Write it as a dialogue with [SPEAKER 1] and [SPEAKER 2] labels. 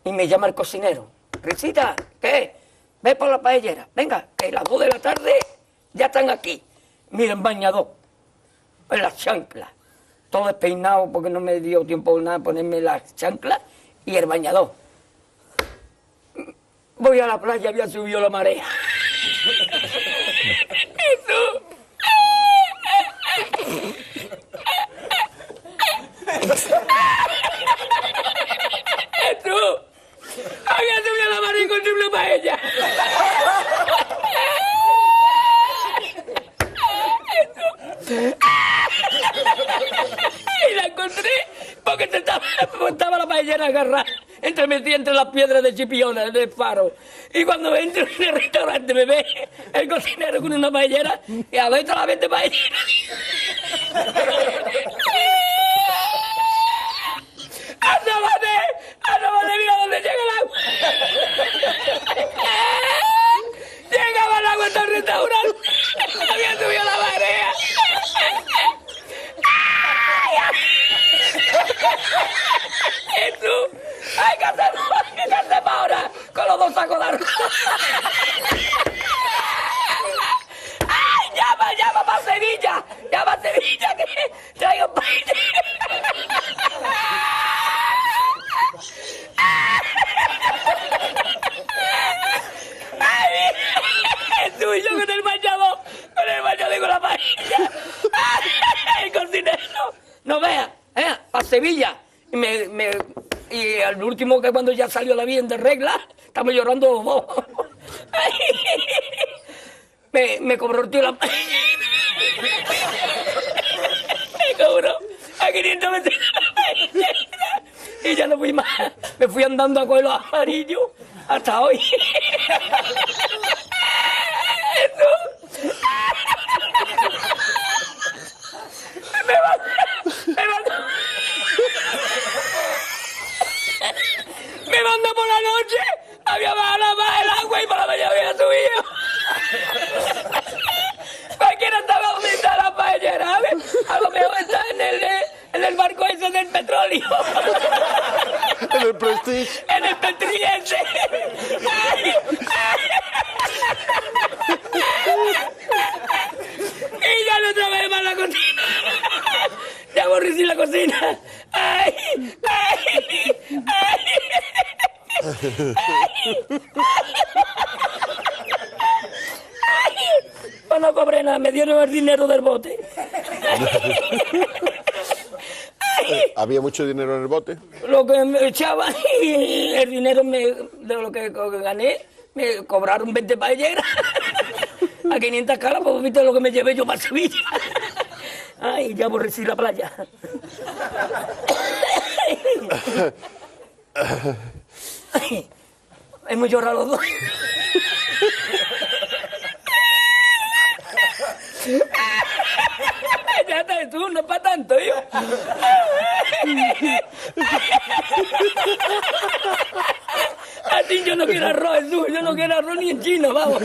[SPEAKER 1] Y me llama el cocinero. Risita, ¿qué? Ve por la paellera. Venga, que las 2 de la tarde ya están aquí. Miren, bañador, en las chanclas. Todo despeinado porque no me dio tiempo nada ponerme las chanclas y el bañador. Voy a la playa, había subido la marea. Jesús. Jesús. Había subido la marea y encontré una paella. Y la encontré porque estaba la paellera agarrada metida entre las piedras de Chipiona, del faro. Y cuando entro en el restaurante me ve el cocinero con una paellera y a ver la vez paellera. ¡Asómate! ¡Mira dónde llega el agua! Llegaba el agua hasta el restaurante. Había subido la marea. ¡Jesús! ¡Hay que hacer ahora! Con los 2 sacos de arroz. ¡Ay, llama para Sevilla! ¡Llama a Sevilla que traigo paella! ¡Ay! Jesús, yo con el bañador y con la paella. ¡El cocinero! No vea, para Sevilla. Y al último, que cuando ya salió la bien de regla, estamos llorando los dos. Me cobró el tío la paella. Me cobró a 500 veces la paella. Y ya no fui más. Me fui andando a coger los amarillos hasta hoy. Me mandó por la noche, había bajado más el agua y por la mañana había subido. Cualquiera estaba donde está la paellera, a lo mejor está en el barco ese del petróleo.
[SPEAKER 2] En el Prestige.
[SPEAKER 1] En el Petriense. Y ya no trabajé más la cocina. Ya aborrecí la cocina. ¡Ay! ¡Ay! Pues no cobré nada, me dieron el dinero del bote.
[SPEAKER 2] ¿Había mucho dinero en el bote?
[SPEAKER 1] Lo que me echaban y el dinero de lo que gané, me cobraron 20 paelleras. A 500 calas, pues viste lo que me llevé yo para Sevilla. Ay, ya aborrecí la playa. Ay, hemos llorado los dos. Ya está, tú, no es para tanto, yo. A ti yo no quiero arroz, Jesús, yo no quiero arroz ni en chino, vamos.